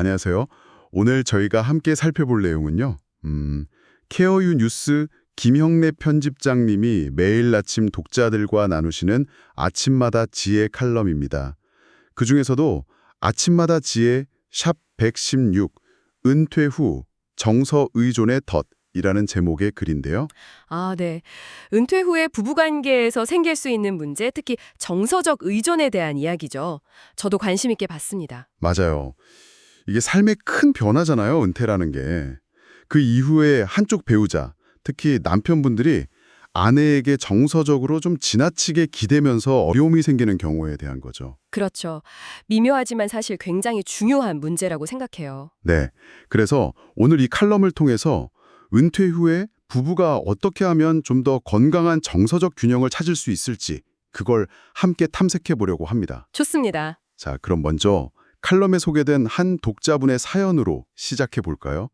안녕하세요. 오늘 저희가 함께 살펴볼 내용은요. 케어유 뉴스 김형래 편집장님이 매일 아침 독자들과 나누시는 아침마다 지혜 칼럼입니다. 그중에서도 아침마다 지혜 샵 116 은퇴 후 정서 의존의 덫이라는 제목의 글인데요. 아, 네. 은퇴 후에 부부관계에서 생길 수 있는 문제, 특히 정서적 의존에 대한 이야기죠. 저도 관심 있게 봤습니다. 맞아요. 이게 삶의 큰 변화잖아요, 은퇴라는 게. 그 이후에 한쪽 배우자, 특히 남편분들이 아내에게 정서적으로 좀 지나치게 기대면서 어려움이 생기는 경우에 대한 거죠. 그렇죠. 미묘하지만 사실 굉장히 중요한 문제라고 생각해요. 네. 그래서 오늘 이 칼럼을 통해서 은퇴 후에 부부가 어떻게 하면 좀 더 건강한 정서적 균형을 찾을 수 있을지 그걸 함께 탐색해 보려고 합니다. 좋습니다. 자, 그럼 먼저 칼럼에 소개된 한 독자분의 사연으로 시작해 볼까요?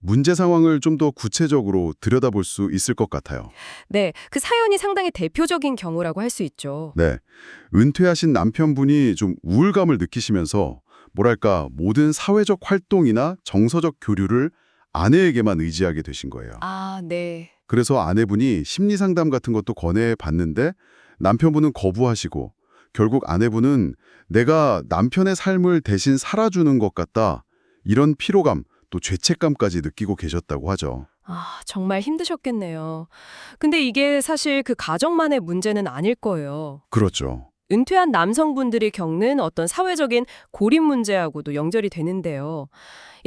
문제 상황을 좀 더 구체적으로 들여다볼 수 있을 것 같아요. 네, 그 사연이 상당히 대표적인 경우라고 할 수 있죠. 네. 은퇴하신 남편분이 좀 우울감을 느끼시면서 뭐랄까 모든 사회적 활동이나 정서적 교류를 아내에게만 의지하게 되신 거예요. 아, 네. 그래서 아내분이 심리 상담 같은 것도 권해 봤는데 남편분은 거부하시고 결국 아내분은 내가 남편의 삶을 대신 살아주는 것 같다. 이런 피로감 또 죄책감까지 느끼고 계셨다고 하죠. 아, 정말 힘드셨겠네요. 근데 이게 사실 그 가정만의 문제는 아닐 거예요. 그렇죠. 은퇴한 남성분들이 겪는 어떤 사회적인 고립 문제하고도 연결이 되는데요.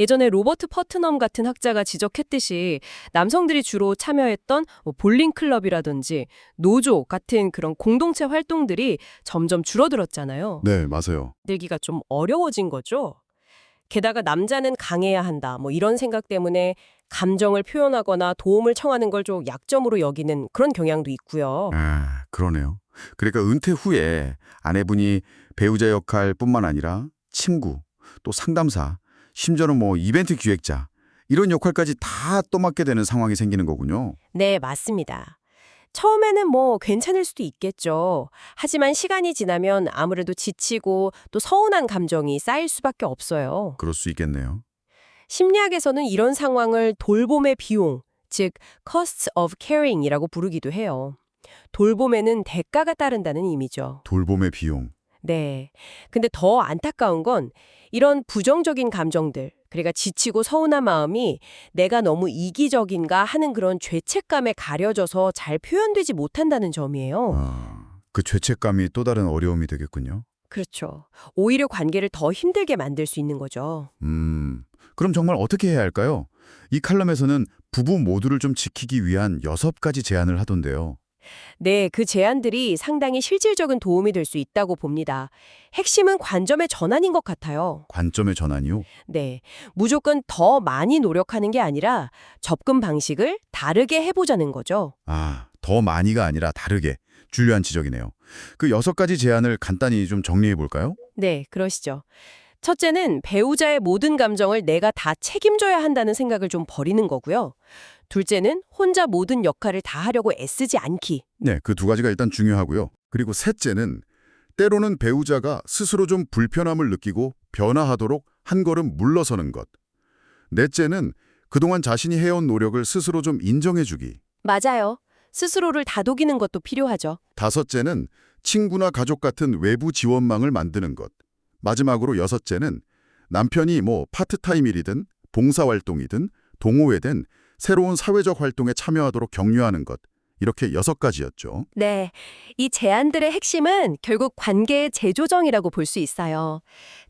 예전에 로버트 퍼트넘 같은 학자가 지적했듯이 남성들이 주로 참여했던 볼링 클럽이라든지 노조 같은 그런 공동체 활동들이 점점 줄어들었잖아요. 네, 맞아요. 들기가 좀 어려워진 거죠. 게다가 남자는 강해야 한다. 이런 생각 때문에 감정을 표현하거나 도움을 청하는 걸 좀 약점으로 여기는 그런 경향도 있고요. 아, 그러네요. 그러니까 은퇴 후에 아내분이 배우자 역할뿐만 아니라 친구, 또 상담사, 심지어는 이벤트 기획자 이런 역할까지 다 떠맡게 되는 상황이 생기는 거군요. 네, 맞습니다. 처음에는 괜찮을 수도 있겠죠. 하지만 시간이 지나면 아무래도 지치고 또 서운한 감정이 쌓일 수밖에 없어요. 그럴 수 있겠네요. 심리학에서는 이런 상황을 돌봄의 비용, 즉 cost of caring이라고 부르기도 해요. 돌봄에는 대가가 따른다는 의미죠. 돌봄의 비용. 네. 근데 더 안타까운 건 이런 부정적인 감정들, 그러니까 지치고 서운한 마음이 내가 너무 이기적인가 하는 그런 죄책감에 가려져서 잘 표현되지 못한다는 점이에요. 그 죄책감이 또 다른 어려움이 되겠군요. 그렇죠. 오히려 관계를 더 힘들게 만들 수 있는 거죠. 그럼 정말 어떻게 해야 할까요? 이 칼럼에서는 부부 모두를 좀 지키기 위한 6가지 제안을 하던데요. 네, 그 제안들이 상당히 실질적인 도움이 될 수 있다고 봅니다. 핵심은 관점의 전환인 것 같아요. 관점의 전환이요? 네, 무조건 더 많이 노력하는 게 아니라 접근 방식을 다르게 해보자는 거죠. 아, 더 많이가 아니라 다르게. 중요한 지적이네요. 그 6가지 제안을 간단히 좀 정리해 볼까요? 네, 그러시죠. 첫째는 배우자의 모든 감정을 내가 다 책임져야 한다는 생각을 좀 버리는 거고요. 둘째는 혼자 모든 역할을 다 하려고 애쓰지 않기. 네, 그 2가지가 일단 중요하고요. 그리고 셋째는 때로는 배우자가 스스로 좀 불편함을 느끼고 변화하도록 한 걸음 물러서는 것. 넷째는 그동안 자신이 해온 노력을 스스로 좀 인정해주기. 맞아요. 스스로를 다독이는 것도 필요하죠. 다섯째는 친구나 가족 같은 외부 지원망을 만드는 것. 마지막으로 6째는 남편이 파트타임 일이든 봉사활동이든 동호회든 새로운 사회적 활동에 참여하도록 격려하는 것. 이렇게 6가지였죠. 네, 이 제안들의 핵심은 결국 관계의 재조정이라고 볼 수 있어요.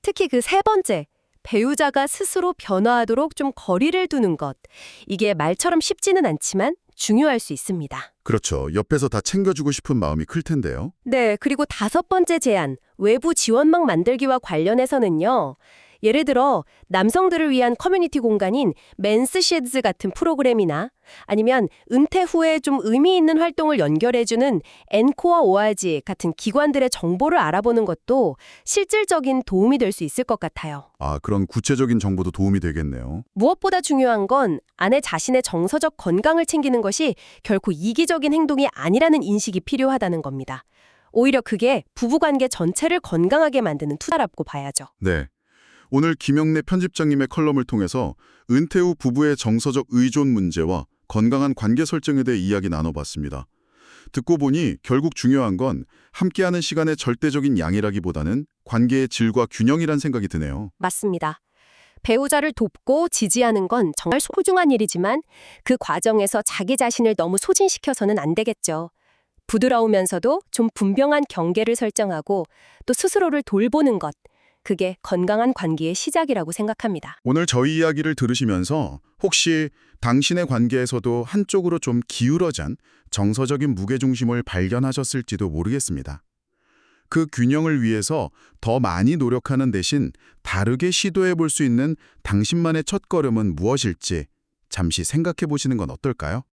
특히 그 세 번째, 배우자가 스스로 변화하도록 좀 거리를 두는 것. 이게 말처럼 쉽지는 않지만 중요할 수 있습니다. 그렇죠. 옆에서 다 챙겨주고 싶은 마음이 클 텐데요. 네, 그리고 다섯 번째 제안, 외부 지원망 만들기와 관련해서는요. 예를 들어 남성들을 위한 커뮤니티 공간인 맨스쉐드스 같은 프로그램이나 아니면 은퇴 후에 좀 의미 있는 활동을 연결해주는 엔코어 ORG 같은 기관들의 정보를 알아보는 것도 실질적인 도움이 될 수 있을 것 같아요. 아, 그런 구체적인 정보도 도움이 되겠네요. 무엇보다 중요한 건 아내 자신의 정서적 건강을 챙기는 것이 결코 이기적인 행동이 아니라는 인식이 필요하다는 겁니다. 오히려 그게 부부관계 전체를 건강하게 만드는 투자라고 봐야죠. 네. 오늘 김영래 편집장님의 컬럼을 통해서 은퇴 후 부부의 정서적 의존 문제와 건강한 관계 설정에 대해 이야기 나눠봤습니다. 듣고 보니 결국 중요한 건 함께하는 시간의 절대적인 양이라기보다는 관계의 질과 균형이란 생각이 드네요. 맞습니다. 배우자를 돕고 지지하는 건 정말 소중한 일이지만 그 과정에서 자기 자신을 너무 소진시켜서는 안 되겠죠. 부드러우면서도 좀 분명한 경계를 설정하고 또 스스로를 돌보는 것, 그게 건강한 관계의 시작이라고 생각합니다. 오늘 저희 이야기를 들으시면서 혹시 당신의 관계에서도 한쪽으로 좀 기울어진 정서적인 무게중심을 발견하셨을지도 모르겠습니다. 그 균형을 위해서 더 많이 노력하는 대신 다르게 시도해 볼 수 있는 당신만의 첫걸음은 무엇일지 잠시 생각해 보시는 건 어떨까요?